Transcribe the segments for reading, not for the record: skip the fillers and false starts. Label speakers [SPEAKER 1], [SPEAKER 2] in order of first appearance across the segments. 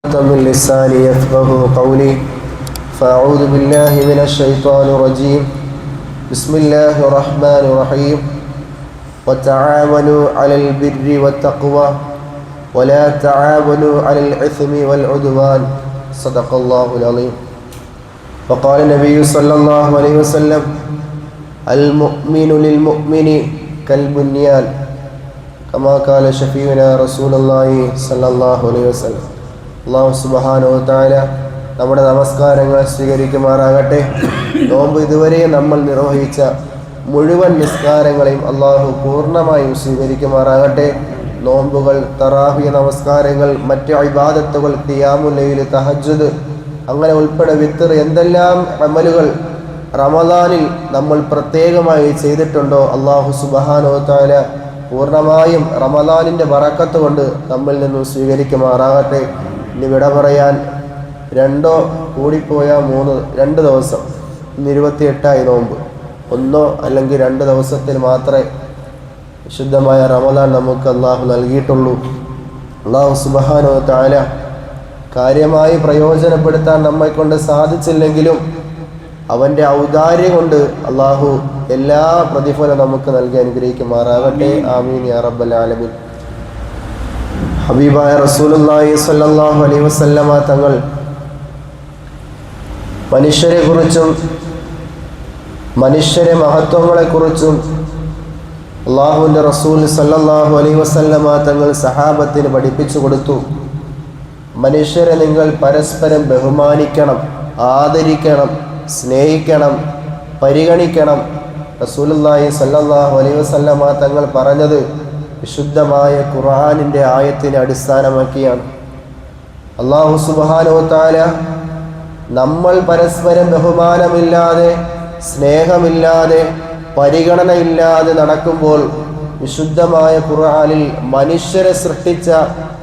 [SPEAKER 1] من لساني يفقه قولي فأعوذ بالله من الشيطان الرجيم بسم الله الرحمن الرحيم وتعاونوا على البر والتقوى ولا تعاونوا على الإثم والعدوان صدق الله العظيم. وقال النبي صلى الله عليه وسلم المؤمن للمؤمن كالبنيان كما قال شفيعنا رسول الله صلى الله عليه وسلم. അല്ലാഹു സുബ്ഹാനഹു വ തആല നമ്മുടെ നമസ്കാരങ്ങൾ സ്വീകരിക്കുമാറാകട്ടെ. നോമ്പ് ഇതുവരെ നമ്മൾ നിർവഹിച്ച മുഴുവൻ നിസ്കാരങ്ങളെയും അല്ലാഹു പൂർണ്ണമായും സ്വീകരിക്കുമാറാകട്ടെ. നോമ്പുകൾ, തറാവീഹ് നമസ്കാരങ്ങൾ, മറ്റ് ഇബാദത്തുകൾ, ഖിയാമുൽ ലൈൽ, തഹജ്ജുദ് അങ്ങനെ ഉൾപ്പെടെ വിത്ർ എന്തെല്ലാം അമലുകൾ റമദാനിൽ നമ്മൾ പ്രത്യേകമായി ചെയ്തിട്ടുണ്ടോ അല്ലാഹു സുബ്ഹാനഹു വ തആല പൂർണ്ണമായും റമദാനിൻ്റെ ബറക്കത്ത് കൊണ്ട് നമ്മിൽ നിന്നും സ്വീകരിക്കുമാറാകട്ടെ. ഇനി വിട പറയാൻ രണ്ടോ കൂടിപ്പോയാൽ രണ്ട് ദിവസം, ഇന്ന് 28 നോമ്പ്, ഒന്നോ അല്ലെങ്കിൽ 2 ദിവസത്തിൽ മാത്രമേ വിശുദ്ധമായ റമദാൻ നമുക്ക് അള്ളാഹു നൽകിയിട്ടുള്ളൂ. അള്ളാഹു സുബ്ഹാനഹു വ തആല കാര്യമായി പ്രയോജനപ്പെടുത്താൻ നമ്മെക്കൊണ്ട് സാധിച്ചില്ലെങ്കിലും അവൻ്റെ ഔദാര്യം കൊണ്ട് അള്ളാഹു എല്ലാ പ്രതിഫലം നമുക്ക് നൽകി അനുഗ്രഹിക്കുമാറാകട്ടെ. ആമീൻ യാ റബ്ബൽ ആലമീൻ. ഹബീബായ റസൂലുള്ളാഹി സ്വല്ലല്ലാഹു അലൈഹി വസല്ലമ തങ്ങൾ മനുഷ്യരെക്കുറിച്ചും മനുഷ്യരെ മഹത്വങ്ങളെക്കുറിച്ചും അള്ളാഹുവിൻ്റെ റസൂൽ സ്വല്ലല്ലാഹു അലൈഹി വസല്ലമ തങ്ങൾ സഹാബത്തിന് പഠിപ്പിച്ചു കൊടുത്തു. മനുഷ്യരെ നിങ്ങൾ പരസ്പരം ബഹുമാനിക്കണം, ആദരിക്കണം, സ്നേഹിക്കണം, പരിഗണിക്കണം. റസൂലുള്ളാഹി സ്വല്ലല്ലാഹു അലൈഹി വസല്ലമ തങ്ങൾ പറഞ്ഞത് വിശുദ്ധമായ ഖുർആനിൻ്റെ ആയത്തിനെ അടിസ്ഥാനമാക്കിയാണ്. അല്ലാഹു സുബ്ഹാനഹു വ തആല നമ്മൾ പരസ്പരം ബഹുമാനമില്ലാതെ, സ്നേഹമില്ലാതെ, പരിഗണനയില്ലാതെ നടക്കുമ്പോൾ വിശുദ്ധമായ ഖുർആനിൽ മനുഷ്യരെ സൃഷ്ടിച്ച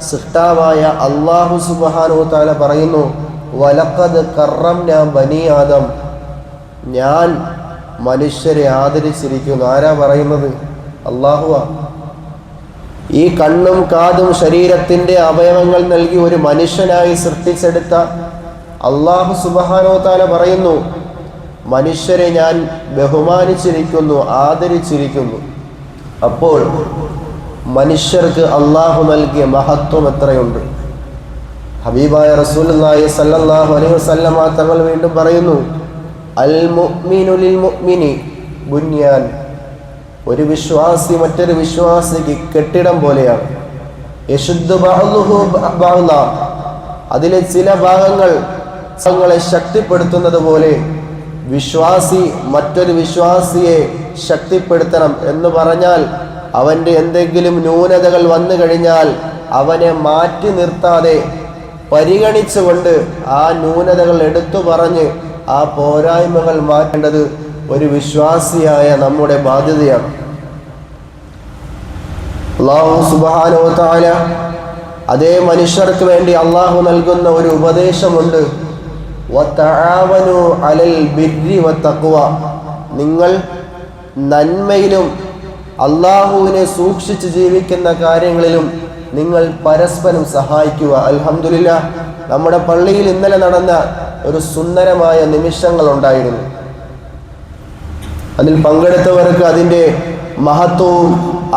[SPEAKER 1] സൃഷ്ടാവായ അല്ലാഹു സുബ്ഹാനഹു വ തആല പറയുന്നു, വലഖദ് കറംനാ ബനി ആദം, ഞാൻ മനുഷ്യരെ ആദരിച്ചിരിക്കുന്നു. ആരാ പറയുന്നത്? അല്ലാഹുവാ. ഈ കണ്ണും കാതും ശരീരത്തിൻ്റെ അവയവങ്ങൾ നൽകി ഒരു മനുഷ്യനായി സൃഷ്ടിച്ചെടുത്ത അല്ലാഹു സുബ്ഹാനഹു വ തആല പറയുന്നു, മനുഷ്യരെ ഞാൻ ബഹുമാനിച്ചിരിക്കുന്നു, ആദരിച്ചിരിക്കുന്നു. അപ്പോൾ മനുഷ്യർക്ക് അല്ലാഹു നൽകിയ മഹത്വം എത്രയുണ്ട്! ഹബീബായ റസൂലുള്ളാഹി സ്വല്ലല്ലാഹു അലൈഹി വസല്ലമ തങ്ങൾ വീണ്ടും പറയുന്നു, അൽ മുഅ്മിനു ലിൽ മുഅ്മിനി ബുന്യാൻ, ഒരു വിശ്വാസി മറ്റൊരു വിശ്വാസിക്ക് കെട്ടിടം പോലെയാണ്. യശുദ്ദു ബഅ്ദുഹു ബഅ്ദ, അതിലെ ചില ഭാഗങ്ങളെ ശക്തിപ്പെടുത്തുന്നത് പോലെ വിശ്വാസി മറ്റൊരു വിശ്വാസിയെ ശക്തിപ്പെടുത്തണം എന്ന് പറഞ്ഞാൽ അവൻ്റെ എന്തെങ്കിലും ന്യൂനതകൾ വന്നു കഴിഞ്ഞാൽ അവനെ മാറ്റി നിർത്താതെ പരിഗണിച്ചുകൊണ്ട് ആ ന്യൂനതകൾ എടുത്തു പറഞ്ഞ് ആ പോരായ്മകൾ മാറ്റേണ്ടത് ഒരു വിശ്വാസിയായ നമ്മുടെ ബാധ്യതയാണ്. അല്ലാഹു സുബ്ഹാനഹു വ തആല അതേ മനുഷ്യർക്ക് വേണ്ടി അള്ളാഹു നൽകുന്ന ഒരു ഉപദേശമുണ്ട്, വതആവനു അലൽ ബിർരി വത്തഖ്വ, നിങ്ങൾ നന്മയിലും അള്ളാഹുവിനെ സൂക്ഷിച്ച് ജീവിക്കുന്ന കാര്യങ്ങളിലും നിങ്ങൾ പരസ്പരം സഹായിക്കുക. അൽഹംദുലില്ലാഹ്, നമ്മുടെ പള്ളിയിൽ ഇന്നലെ നടന്ന ഒരു സുന്ദരമായ നിമിഷങ്ങളുണ്ടായിരുന്നു. അതിൽ പങ്കെടുത്തവർക്ക് അതിൻ്റെ മഹത്വവും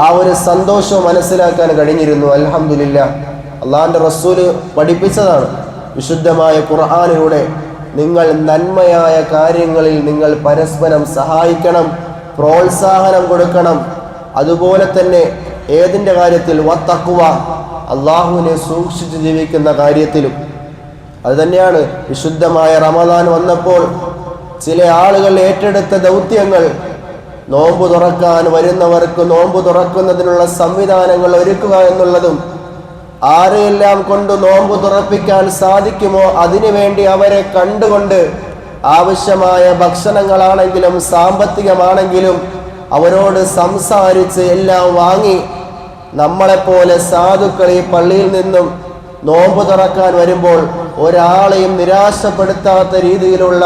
[SPEAKER 1] ആ ഒരു സന്തോഷവും മനസ്സിലാക്കാൻ കഴിഞ്ഞിരുന്നു. അൽഹംദുലില്ലാഹ്, അള്ളാഹുവിൻ്റെ റസൂല് പഠിപ്പിച്ചതാണ് വിശുദ്ധമായ ഖുർആനിലൂടെ, നിങ്ങൾ നന്മയായ കാര്യങ്ങളിൽ നിങ്ങൾ പരസ്പരം സഹായിക്കണം, പ്രോത്സാഹനം കൊടുക്കണം. അതുപോലെ തന്നെ ഏതിൻ്റെ കാര്യത്തിൽ? വത്തഖ്വ, അള്ളാഹുവിനെ സൂക്ഷിച്ച് ജീവിക്കുന്ന കാര്യത്തിലും. അതുതന്നെയാണ് വിശുദ്ധമായ റമദാൻ വന്നപ്പോൾ ചില ആളുകൾ ഏറ്റെടുത്ത ദൗത്യങ്ങൾ. നോമ്പ് തുറക്കാൻ വരുന്നവർക്ക് നോമ്പ് തുറക്കുന്നതിനുള്ള സംവിധാനങ്ങൾ ഒരുക്കുക എന്നുള്ളതും, ആരെയെല്ലാം കൊണ്ട് നോമ്പ് തുറപ്പിക്കാൻ സാധിക്കുമോ അതിനുവേണ്ടി അവരെ കണ്ടുകൊണ്ട് ആവശ്യമായ ഭക്ഷണങ്ങളാണെങ്കിലും സാമ്പത്തികമാണെങ്കിലും അവരോട് സംസാരിച്ച് എല്ലാം വാങ്ങി നമ്മളെപ്പോലെ സാധുക്കൾ ഈ പള്ളിയിൽ നിന്നും നോമ്പ് തുറക്കാൻ വരുമ്പോൾ ഒരാളെയും നിരാശപ്പെടുത്താത്ത രീതിയിലുള്ള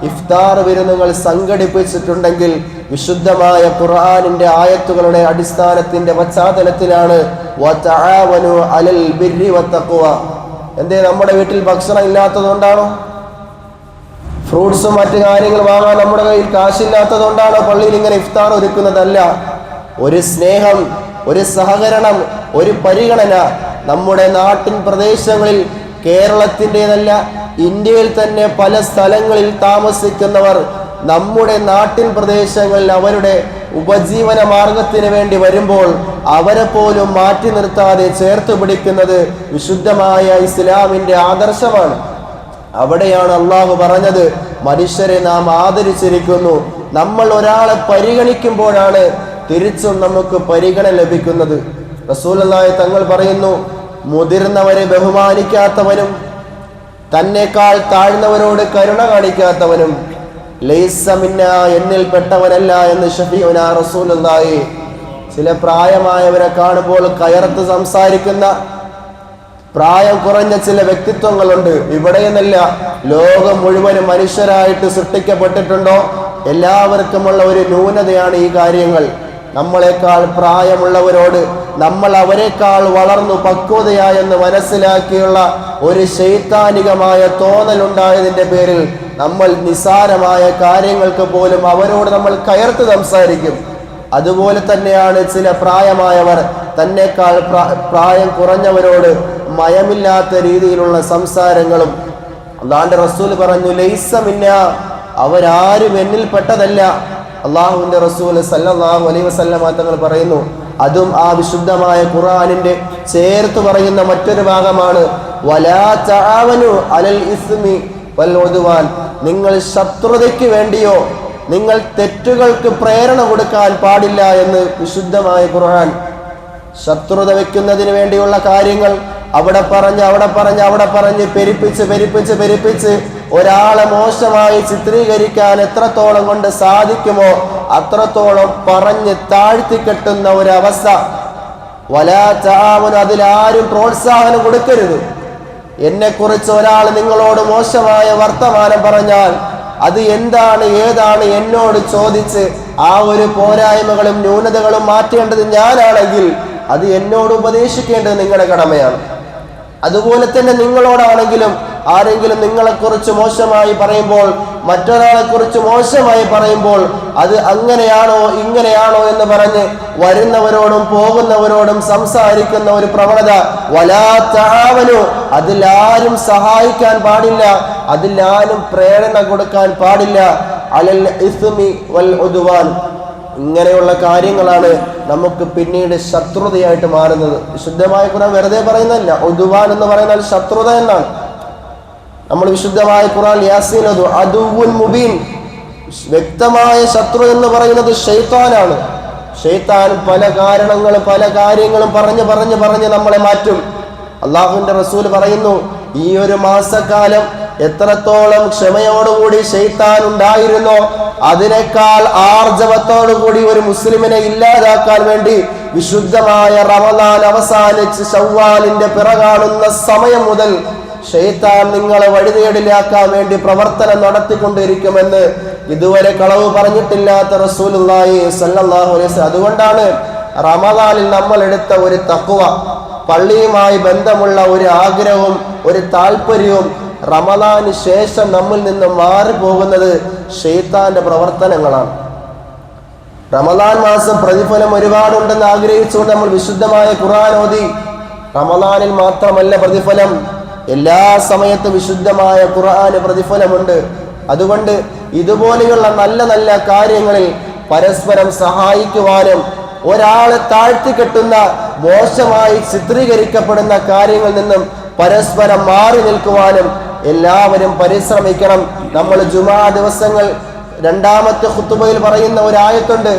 [SPEAKER 1] ഇഫ്താർ വിരുന്നുകൾ സംഘടിപ്പിച്ചിട്ടുണ്ടെങ്കിൽ വിശുദ്ധമായ ഖുർആനിന്റെ ആയത്തുകളുടെ അടിസ്ഥാനത്തിന്റെ പശ്ചാത്തലത്തിലാണ് വതആവനു അലൽ ബിർരി വത്തഖ്വ, എന്തേ നമ്മുടെ വീട്ടിൽ ഭക്ഷണം ഇല്ലാത്തതുകൊണ്ടാണോ? ഫ്രൂട്ട്സും മറ്റു കാര്യങ്ങൾ വാങ്ങാൻ നമ്മുടെ കയ്യിൽ കാശില്ലാത്തതുകൊണ്ടാണോ പള്ളിയിൽ ഇങ്ങനെ ഇഫ്താർ ഒരുക്കുന്നതല്ല. ഒരു സ്നേഹം, ഒരു സഹകരണം, ഒരു പരിഗണന നമ്മുടെ നാട്ടിൻ പ്രദേശങ്ങളിൽ, കേരളത്തിൻ്റെതല്ല ഇന്ത്യയിൽ തന്നെ പല സ്ഥലങ്ങളിൽ താമസിക്കുന്നവർ നമ്മുടെ നാട്ടിൻ പ്രദേശങ്ങളിൽ അവരുടെ ഉപജീവന മാർഗത്തിന് വേണ്ടി വരുമ്പോൾ അവരെ പോലും മാറ്റി നിർത്താതെ ചേർത്ത് പിടിക്കുന്നത് വിശുദ്ധമായ ഇസ്ലാമിൻ്റെ ആദർശമാണ്. അവിടെയാണ് അള്ളാഹു പറഞ്ഞത്, മനുഷ്യരെ നാം ആദരിച്ചിരിക്കുന്നു. നമ്മൾ ഒരാളെ പരിഗണിക്കുമ്പോഴാണ് തിരിച്ചും നമുക്ക് പരിഗണന ലഭിക്കുന്നത്. റസൂലുള്ളാഹി തങ്ങൾ പറയുന്നു, മുതിർന്നവരെ ബഹുമാനിക്കാത്തവനും തന്നെക്കാൾ താഴ്ന്നവരോട് കരുണ കാണിക്കാത്തവനും ലൈസ മിന്ന, എന്നിൽപ്പെട്ടവനല്ല എന്ന് ഷഫീഉനാ റസൂലുള്ളാഹി. ചില പ്രായമായവരെ കാണുമ്പോൾ കയർത്ത് സംസാരിക്കുന്ന പ്രായം കുറഞ്ഞ ചില വ്യക്തിത്വങ്ങളുണ്ട്. ഇവിടെയെന്നല്ല, ലോകം മുഴുവനും മനുഷ്യരായിട്ട് സൃഷ്ടിക്കപ്പെട്ടിട്ടുണ്ടോ എല്ലാവർക്കുമുള്ള ഒരു ന്യൂനതയാണ് ഈ കാര്യങ്ങൾ. നമ്മളെക്കാൾ പ്രായമുള്ളവരോട് നമ്മൾ അവരെക്കാൾ വളർന്നു പക്വതയായെന്ന് മനസ്സിലാക്കിയുള്ള ഒരു ശൈത്താനികമായ തോന്നലുണ്ടായതിൻ്റെ പേരിൽ നമ്മൾ നിസാരമായ കാര്യങ്ങൾക്ക് പോലും അവരോട് നമ്മൾ കയർത്ത് സംസാരിക്കും. അതുപോലെ തന്നെയാണ് ചില പ്രായമായവർ തന്നെക്കാൾ പ്രായം കുറഞ്ഞവരോട് മയമില്ലാത്ത രീതിയിലുള്ള സംസാരങ്ങളും. അല്ലാഹുവിന്റെ റസൂൽ പറഞ്ഞു, ലൈസ മിന്ന, അവരാരും എന്നിൽപ്പെട്ടതല്ല. അള്ളാഹുവിന്റെ റസൂൽ സല്ലല്ലാഹു അലൈഹി വസല്ലമ തങ്ങൾ പറയുന്നു, അതും ആ വിശുദ്ധമായ ഖുർആനിന്റെ ചേർത്ത് പറയുന്ന മറ്റൊരു ഭാഗമാണ്, വലാ തആവനു അലൽ ഇസ്മി വൽ ഉദ്വാൻ, നിങ്ങൾ ശത്രുതയ്ക്ക് വേണ്ടിയോ നിങ്ങൾ തെറ്റുകൾക്ക് പ്രേരണ കൊടുക്കാൻ പാടില്ല എന്ന് വിശുദ്ധമായ ഖുർആൻ. ശത്രുത വെക്കുന്നതിന് വേണ്ടിയുള്ള കാര്യങ്ങൾ അവിടെ പറഞ്ഞ് പെരിപ്പിച്ച് ഒരാളെ മോശമായി ചിത്രീകരിക്കാൻ എത്രത്തോളം കൊണ്ട് സാധിക്കുമോ അത്രത്തോളം പറഞ്ഞ് താഴ്ത്തിക്കെട്ടുന്ന ഒരവസ്ഥ. വലാ തആവനു, അതിലാരും പ്രോത്സാഹനം കൊടുക്കരുത്. എന്നെക്കുറിച്ച് ഒരാൾ നിങ്ങളോട് മോശമായ വർത്തമാനം പറഞ്ഞാൽ അത് എന്താണ് ഏതാണ് എന്നോട് ചോദിച്ച് ആ ഒരു പോരായ്മകളും ന്യൂനതകളും മാറ്റേണ്ടത് ഞാനാണെങ്കിൽ അത് എന്നോട് ഉപദേശിക്കേണ്ടത് നിങ്ങളുടെ കടമയാണ്. അതുപോലെ തന്നെ നിങ്ങളോടാണെങ്കിലും ആരെങ്കിലും നിങ്ങളെക്കുറിച്ച് മോശമായി പറയുമ്പോൾ, മറ്റൊരാളെക്കുറിച്ച് മോശമായി പറയുമ്പോൾ അത് അങ്ങനെയാണോ ഇങ്ങനെയാണോ എന്ന് പറഞ്ഞ് വരുന്നവരോടും പോകുന്നവരോടും സംസാരിക്കുന്ന ഒരു പ്രവണത, വലാ തആവനു, അതിലാരും സഹായിക്കാൻ പാടില്ല, അതിലാരും പ്രേരണ കൊടുക്കാൻ പാടില്ല, അലൽ ഇസ്മി വൽ ഉദ്വാൻ. ഇങ്ങനെയുള്ള കാര്യങ്ങളാണ് നമുക്ക് പിന്നീട് ശത്രുതയായിട്ട് മാറുന്നത്. വിശുദ്ധമായ ഖുർആൻ വെറുതെ പറയുന്നതല്ല. ഉദ്വാൻ എന്ന് പറയുന്നത് ശത്രുത എന്നാണ്. നമ്മൾ വിശുദ്ധമായ ഖുർആൻ യാസീൻ അദുവുൻ മുബീൻ, വ്യക്തമായ ശത്രു എന്ന് പറയുന്നത് ശൈത്താനാണ്. ശൈത്താൻ പല കാര്യങ്ങളും പറഞ്ഞ് നമ്മളെ മാറ്റും. അള്ളാഹുവിന്റെ റസൂൽ പറയുന്നു, ഈ ഒരു മാസക്കാലം എത്രത്തോളം ക്ഷമയോടുകൂടി ശൈത്താൻ ഉണ്ടായിരുന്നോ അതിനേക്കാൾ ആർജവത്തോടുകൂടി ഒരു മുസ്ലിമിനെ ഇല്ലാതാക്കാൻ വേണ്ടി വിശുദ്ധമായ റമദാൻ അവസാനിച്ച് ശവ്വാലിന്റെ പിറ കാണുന്ന സമയം മുതൽ ശൈത്താൻ നിങ്ങളെ വഴിതേടിലാക്കാൻ വേണ്ടി പ്രവർത്തനം നടത്തിക്കൊണ്ടിരിക്കുമെന്ന് ഇതുവരെ കളവ് പറഞ്ഞിട്ടില്ലാത്ത റസൂലുള്ളാഹി സ്വല്ലല്ലാഹു അലൈഹി വസല്ലം. അതുകൊണ്ടാണ് റമദാനിൽ നമ്മൾ എടുത്ത ഒരു തഖ്വ, പള്ളിയുമായി ബന്ധമുള്ള ഒരു ആഗ്രഹവും ഒരു താല്പര്യവും റമദാന് ശേഷം നമ്മിൽ നിന്ന് മാറിപ്പോകുന്നത് ശൈത്താന്റെ പ്രവർത്തനങ്ങളാണ്. റമദാൻ മാസം പ്രതിഫലം ഒരുപാടുണ്ടെന്ന് ആഗ്രഹിച്ചുകൊണ്ട് നമ്മൾ വിശുദ്ധമായ ഖുർആൻ ഓതി. റമദാനിൽ മാത്രമല്ല പ്രതിഫലം, എല്ലാ സമയത്തും വിശുദ്ധമായ ഖുർആന് പ്രതിഫലമുണ്ട്. അതുകൊണ്ട് ഇതുപോലെയുള്ള നല്ല നല്ല കാര്യങ്ങളിൽ പരസ്പരം സഹായിക്കുവാനും ഒരാളെ താഴ്ത്തിക്കെട്ടുന്ന മോശമായി ചിത്രീകരിക്കപ്പെടുന്ന കാര്യങ്ങളിൽ നിന്നും പരസ്പരം മാറി നിൽക്കുവാനും എല്ലാവരും പരിശ്രമിക്കണം. നമ്മൾ ജുമാ ദിവസങ്ങൾ രണ്ടാമത്തെ ഖുതുബയിൽ പറയുന്ന ഒരു ആയത്തുണ്ട്,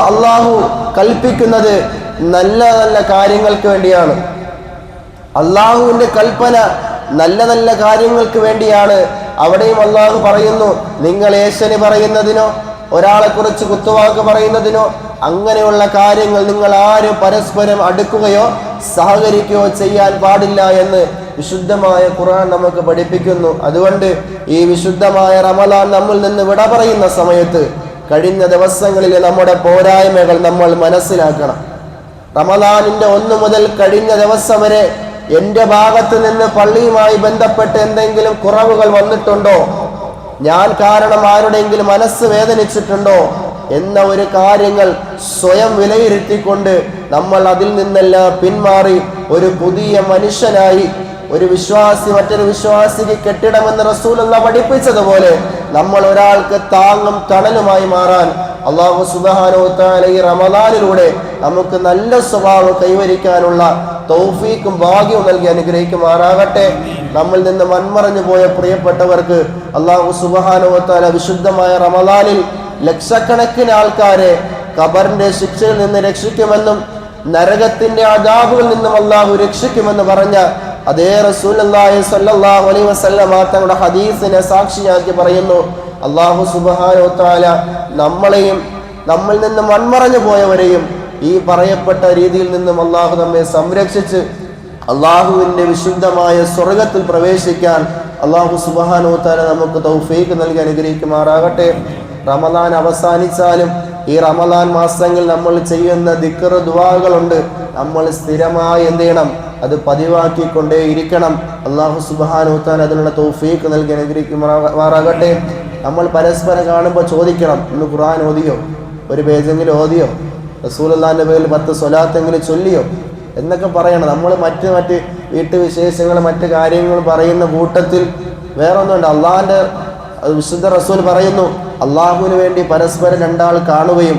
[SPEAKER 1] അള്ളാഹു കൽപ്പിക്കുന്നത് നല്ല നല്ല കാര്യങ്ങൾക്ക് വേണ്ടിയാണ്. അള്ളാഹുവിന്റെ കൽപ്പന നല്ല നല്ല കാര്യങ്ങൾക്ക് വേണ്ടിയാണ്. അവിടെയും അള്ളാഹു പറയുന്നു, നിങ്ങൾ ഏശന് പറയുന്നതിനോ ഒരാളെ കുറിച്ച് കുത്തുവാക്ക് പറയുന്നതിനോ അങ്ങനെയുള്ള കാര്യങ്ങൾ നിങ്ങൾ ആരും പരസ്പരം അടുക്കുകയോ സഹകരിക്കുകയോ ചെയ്യാൻ പാടില്ല എന്ന് വിശുദ്ധമായ ഖുർആൻ നമുക്ക് പഠിപ്പിക്കുന്നു. അതുകൊണ്ട് ഈ വിശുദ്ധമായ റമദാൻ നമ്മിൽ നിന്ന് വിട പറയുന്ന സമയത്ത് കഴിഞ്ഞ ദിവസങ്ങളിലെ നമ്മുടെ പോരായ്മകൾ നമ്മൾ മനസ്സിലാക്കണം. റമദാനിന്റെ 1 മുതൽ കഴിഞ്ഞ ദിവസം വരെ എൻ്റെ ഭാഗത്ത് നിന്ന് പള്ളിയുമായി ബന്ധപ്പെട്ട് എന്തെങ്കിലും കുറവുകൾ വന്നിട്ടുണ്ടോ, ഞാൻ കാരണം ആരുടെയെങ്കിലും മനസ്സ് വേദനിച്ചിട്ടുണ്ടോ എന്ന ഒരു കാര്യങ്ങൾ സ്വയം വിലയിരുത്തിക്കൊണ്ട് നമ്മൾ അതിൽ നിന്നെല്ലാം പിന്മാറി ഒരു പുതിയ മനുഷ്യനായി, ഒരു വിശ്വാസി മറ്റൊരു വിശ്വാസിക്ക് കെട്ടിടമെന്ന് റസൂലുള്ളാഹി പഠിപ്പിച്ചതുപോലെ നമ്മൾ ഒരാൾക്ക് താങ്ങും തണലുമായി മാറാൻ അല്ലാഹു സുബ്ഹാനഹു വ തആല ഈ റമദാനിലൂടെ നമുക്ക് നല്ല സ്വഭാവം കൈവരിക്കാനുള്ള തൗഫീഖും ഭാഗ്യവും നൽകി അനുഗ്രഹിക്കുമാറാകട്ടെ. നമ്മിൽ നിന്ന് മൺമറഞ്ഞു പോയ പ്രിയപ്പെട്ടവർക്ക് അല്ലാഹു സുബ്ഹാനഹു വ തആല വിശുദ്ധമായ റമദാനിൽ ലക്ഷക്കണക്കിന് ആൾക്കാരെ ഖബറിന്റെ ശിക്ഷയിൽ നിന്ന് രക്ഷിക്കുമെന്നും നരകത്തിന്റെ അദാബുകളിൽ നിന്നും അല്ലാഹു രക്ഷിക്കുമെന്ന് പറഞ്ഞ അതേ റസൂലുള്ളാഹി സ്വല്ലല്ലാഹു അലൈഹി വസല്ലം തങ്ങളുടെ ഹദീസിനെ സാക്ഷിയാക്കി പറയുന്നു, അല്ലാഹു സുബ്ഹാനഹു വ തആല നമ്മളെയും നമ്മിൽ നിന്ന് മൺമറഞ്ഞു പോയവരെയും ഈ പറയപ്പെട്ട രീതിയിൽ നിന്നും അല്ലാഹു നമ്മെ സംരക്ഷിച്ച് അല്ലാഹുവിന്റെ വിശുദ്ധമായ സ്വർഗ്ഗത്തിൽ പ്രവേശിക്കാൻ അല്ലാഹു സുബ്ഹാനഹു വ തആല നമുക്ക് തൗഫീഖ് നൽകി അനുഗ്രഹിക്കുമാറാകട്ടെ. റമദാൻ അവസാനിച്ചാലും ഈ റമദാൻ മാസങ്ങളിൽ നമ്മൾ ചെയ്യുന്ന ദിക്ർ ദുആകളുണ്ട്, നമ്മൾ സ്ഥിരമായി എന്ത് ചെയ്യണം, അത് പതിവാക്കിക്കൊണ്ടേയിരിക്കണം. അല്ലാഹു സുബ്ഹാനഹു വ തആല അതിനുള്ള തൗഫീഖ് നൽകി അനുഗ്രഹിക്കുമാറാകട്ടെ. നമ്മൾ പരസ്പരം കാണുമ്പോൾ ചോദിക്കണം, ഇന്ന് ഖുർആൻ ഓതിയോ, ഒരു പേജെങ്കിലും ഓതിയോ, റസൂലുള്ളാഹിന്റെ പേരിൽ 10 സ്വലാത്തെങ്കിലും ചൊല്ലിയോ എന്നൊക്കെ പറയണം. നമ്മൾ മറ്റ് വീട്ടുവിശേഷങ്ങൾ മറ്റ് കാര്യങ്ങൾ പറയുന്ന കൂട്ടത്തിൽ വേറൊന്നുണ്ട്. അള്ളാഹിന്റെ വിശുദ്ധ റസൂൽ പറയുന്നു, അള്ളാഹുവിന് വേണ്ടി പരസ്പരം രണ്ടാൾ കാണുകയും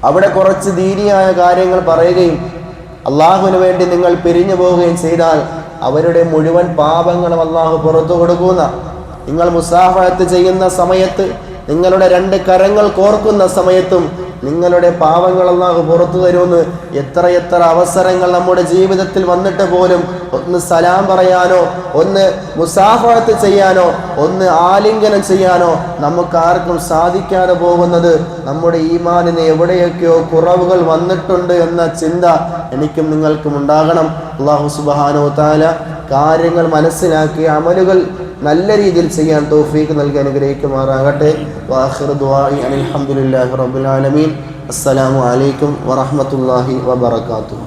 [SPEAKER 1] അവിടെ കുറച്ച് ദീനിയായ കാര്യങ്ങൾ പറയുകയും അള്ളാഹുവിന് വേണ്ടി നിങ്ങൾ പിരിഞ്ഞു പോവുകയും ചെയ്താൽ അവരുടെ മുഴുവൻ പാപങ്ങളും അള്ളാഹു പുറത്തു കൊടുക്കുന്ന. നിങ്ങൾ മുസാഫഹത്ത് ചെയ്യുന്ന സമയത്ത്, നിങ്ങളുടെ 2 കരങ്ങൾ കോർക്കുന്ന സമയത്തും നിങ്ങളുടെ പാവങ്ങൾ അല്ലാഹു പുറത്തു തരുമെന്ന് എത്ര അവസരങ്ങൾ നമ്മുടെ ജീവിതത്തിൽ വന്നിട്ട് പോലും ഒന്ന് സലാം പറയാനോ, ഒന്ന് മുസാഫഹത്ത് ചെയ്യാനോ, ഒന്ന് ആലിംഗനം ചെയ്യാനോ നമുക്കാർക്കും സാധിക്കാതെ പോകുന്നത് നമ്മുടെ ഈമാനിന് എവിടെയൊക്കെയോ കുറവുകൾ വന്നിട്ടുണ്ട് എന്ന ചിന്ത എനിക്കും നിങ്ങൾക്കും ഉണ്ടാകണം. അല്ലാഹു സുബ്ഹാനഹു വ തആല കാര്യങ്ങൾ മനസ്സിലാക്കി അമലുകൾ നല്ല രീതിയിൽ ചെയ്യാൻ തൗഫീഖ് നൽകി അനുഗ്രഹിക്കുമാറാകട്ടെ. വആഖിറു ദുആഇ അൽഹംദുലില്ലാഹി റബ്ബിൽ ആലമീൻ. അസ്സലാമു അലൈക്കും വറഹ്മത്തുള്ളാഹി വബറകാതുഹു.